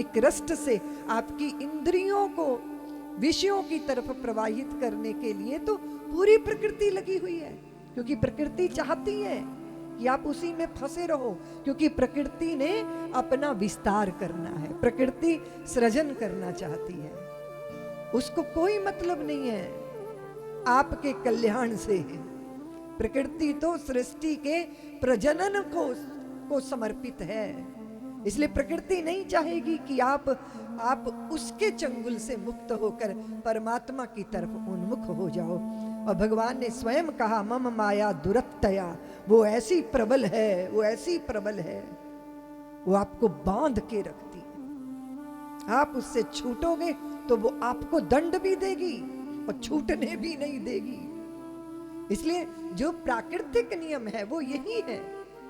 निकृष्ट से आपकी इंद्रियों को विषयों की तरफ प्रवाहित करने के लिए तो पूरी प्रकृति लगी हुई है, क्योंकि प्रकृति चाहती है कि आप उसी में फंसे रहो, क्योंकि प्रकृति ने अपना विस्तार करना है, प्रकृति सृजन करना चाहती है। उसको कोई मतलब नहीं है आपके कल्याण से। प्रकृति तो सृष्टि के प्रजनन को समर्पित है, इसलिए प्रकृति नहीं चाहेगी कि आप उसके चंगुल से मुक्त होकर परमात्मा की तरफ उन्मुख हो जाओ। और भगवान ने स्वयं कहा, मम माया दुरत्तया, वो ऐसी प्रबल है, वो ऐसी प्रबल है, वो आपको बांध के रखती है। आप उससे छूटोगे तो वो आपको दंड भी देगी और छूटने भी नहीं देगी। इसलिए जो प्राकृतिक नियम है वो यही है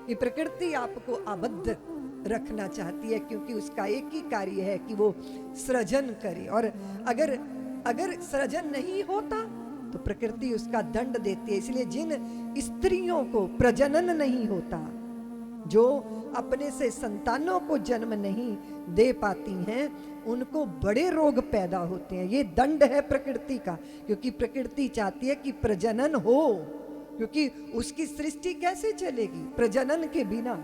कि प्रकृति आपको आबद्ध रखना चाहती है, क्योंकि उसका एक ही कार्य है कि वो सृजन करे। और अगर सृजन नहीं होता तो प्रकृति उसका दंड देती है। इसलिए जिन स्त्रियों को प्रजनन नहीं होता, जो अपने से संतानों को जन्म नहीं दे पाती हैं, उनको बड़े रोग पैदा होते हैं। ये दंड है प्रकृति का, क्योंकि प्रकृति चाहती है कि प्रजनन हो, क्योंकि उसकी सृष्टि कैसे चलेगी प्रजनन के बिना।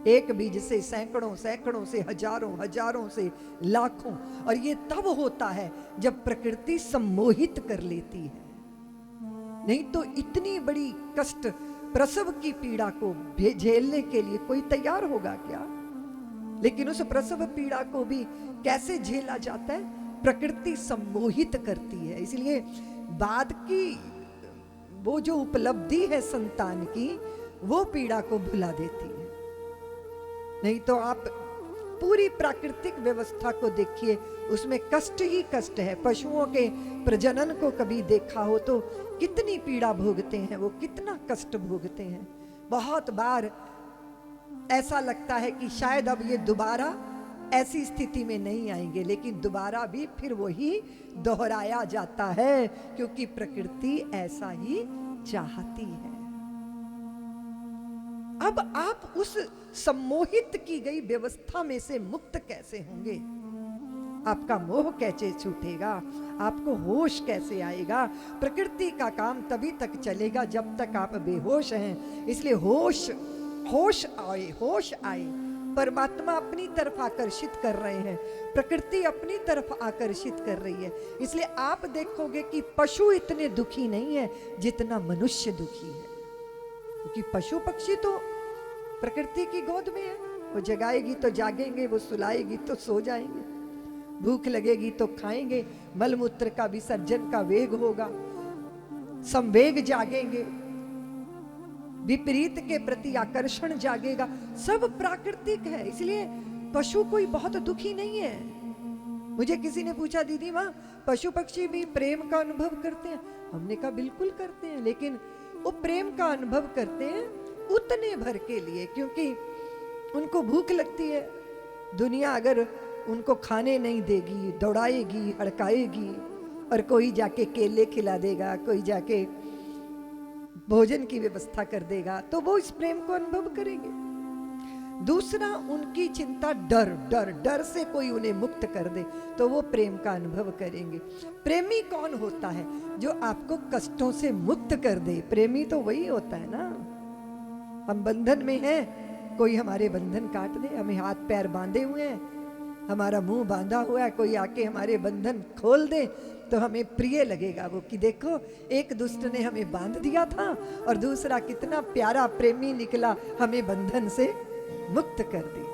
एक बीज से सैकड़ों सैकड़ों से हजारों हजारों से लाखों, और ये तब होता है जब प्रकृति सम्मोहित कर लेती है। नहीं तो इतनी बड़ी कष्ट, प्रसव की पीड़ा को झेलने के लिए कोई तैयार होगा क्या? लेकिन उस प्रसव पीड़ा को भी कैसे झेला जाता है? प्रकृति सम्मोहित करती है। इसलिए बाद की वो जो उपलब्धि है संतान की, वो पीड़ा को भुला देती है। नहीं तो आप पूरी प्राकृतिक व्यवस्था को देखिए, उसमें कष्ट ही कष्ट है। पशुओं के प्रजनन को कभी देखा हो तो कितनी पीड़ा भोगते हैं वो, कितना कष्ट भोगते हैं। बहुत बार ऐसा लगता है कि शायद अब ये दोबारा ऐसी स्थिति में नहीं आएंगे, लेकिन दोबारा भी फिर वही दोहराया जाता है, क्योंकि प्रकृति ऐसा ही चाहती है। अब आप उस सम्मोहित की गई व्यवस्था में से मुक्त कैसे होंगे? आपका मोह कैसे छूटेगा? आपको होश कैसे आएगा? प्रकृति का काम तभी तक चलेगा जब तक आप बेहोश हैं। इसलिए होश आए। परमात्मा अपनी तरफ आकर्षित कर रहे हैं, प्रकृति अपनी तरफ आकर्षित कर रही है। इसलिए आप देखोगे कि पशु इतने दुखी नहीं है जितना मनुष्य दुखी है, क्योंकि पशु पक्षी तो प्रकृति की गोद में है। वो जगाएगी तो जागेंगे, वो सुलाएगी तो सो जाएंगे, भूख लगेगी तो खाएंगे, मलमूत्र का विसर्जन का वेग होगा, संवेग जागेंगे, विपरीत के प्रति आकर्षण जागेगा, सब प्राकृतिक है। इसलिए पशु कोई बहुत दुखी नहीं है। मुझे किसी ने पूछा, दीदी माँ पशु पक्षी भी प्रेम का अनुभव करते हैं? हमने कहा बिल्कुल करते हैं, लेकिन वो प्रेम का अनुभव करते हैं उतने भर के लिए, क्योंकि उनको भूख लगती है। दुनिया अगर उनको खाने नहीं देगी, दौड़ाएगी, हड़काएगी, और कोई जाके केले खिला देगा, कोई जाके भोजन की व्यवस्था कर देगा, तो वो इस प्रेम को अनुभव करेंगे। दूसरा, उनकी चिंता डर से कोई उन्हें मुक्त कर दे तो वो प्रेम का अनुभव करेंगे। प्रेमी कौन होता है? जो आपको कष्टों से मुक्त कर दे। प्रेमी तो वही होता है ना। हम बंधन में हैं, कोई हमारे बंधन काट दे, हमें हाथ पैर बांधे हुए हैं, हमारा मुंह बांधा हुआ है, कोई आके हमारे बंधन खोल दे तो हमें प्रिय लगेगा वो, कि देखो एक दुष्ट ने हमें बांध दिया था और दूसरा कितना प्यारा प्रेमी निकला, हमें बंधन से मुक्त कर दी।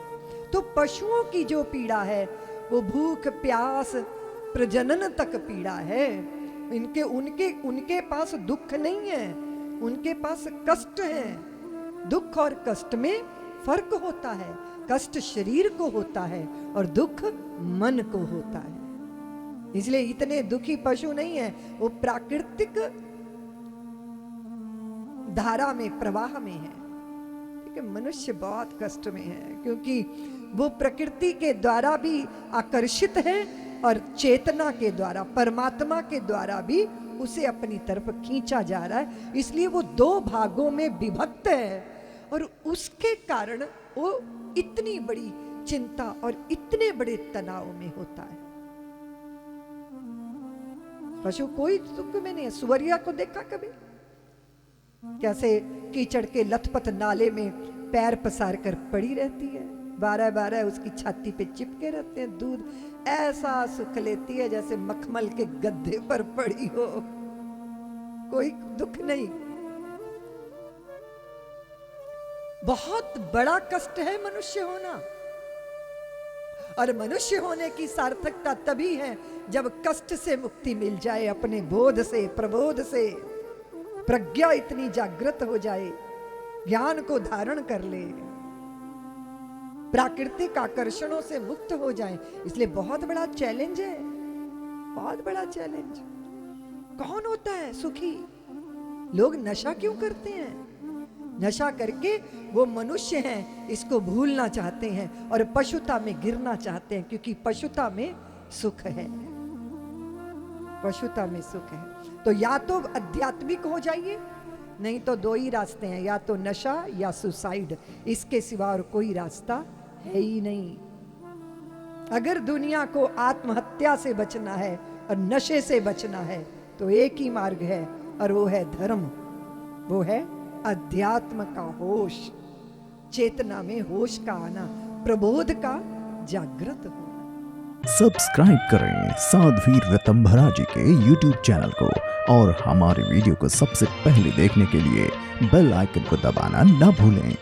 तो पशुओं की जो पीड़ा है वो भूख प्यास प्रजनन तक पीड़ा है। उनके पास दुख नहीं है, उनके पास कष्ट है। दुख और कष्ट में फर्क होता है। कष्ट शरीर को होता है और दुख मन को होता है। इसलिए इतने दुखी पशु नहीं है, वो प्राकृतिक धारा में, प्रवाह में है। ठीक है, मनुष्य बहुत कष्ट में है, क्योंकि वो प्रकृति के द्वारा भी आकर्षित है और चेतना के द्वारा, परमात्मा के द्वारा भी उसे अपनी तरफ खींचा जा रहा है। इसलिए वो दो भागों में विभक्त है और उसके कारण वो इतनी बड़ी चिंता और इतने बड़े तनाव में होता है। पशु कोई सुख में नहीं है। सुअरिया को देखा कभी? कैसे कीचड़ के लथपथ नाले में पैर पसार कर पड़ी रहती है, 12-12 उसकी छाती पे चिपके रहते हैं, दूध ऐसा सुख लेती है जैसे मखमल के गद्दे पर पड़ी हो, कोई दुख नहीं। बहुत बड़ा कष्ट है मनुष्य होना, और मनुष्य होने की सार्थकता तभी है जब कष्ट से मुक्ति मिल जाए, अपने बोध से, प्रबोध से, प्रज्ञा इतनी जागृत हो जाए, ज्ञान को धारण कर ले, प्राकृतिक आकर्षणों से मुक्त हो जाए। इसलिए बहुत बड़ा चैलेंज है, बहुत बड़ा चैलेंज। कौन होता है सुखी? लोग नशा क्यों करते हैं? नशा करके वो मनुष्य हैं इसको भूलना चाहते हैं और पशुता में गिरना चाहते हैं, क्योंकि पशुता में सुख है, पशुता में सुख है। तो या तो आध्यात्मिक हो जाइए, नहीं तो दो ही रास्ते हैं, या तो नशा या सुसाइड, इसके सिवा और कोई रास्ता है ही नहीं। अगर दुनिया को आत्महत्या से बचना है और नशे से बचना है तो एक ही मार्ग है, और वो है धर्म, वो है अध्यात्म का होश, चेतना में होश का आना, प्रबोध का जागृत होना। सब्सक्राइब करें साध्वी ऋतंभरा जी के YouTube चैनल को, और हमारे वीडियो को सबसे पहले देखने के लिए बेल आइकन को दबाना न भूलें।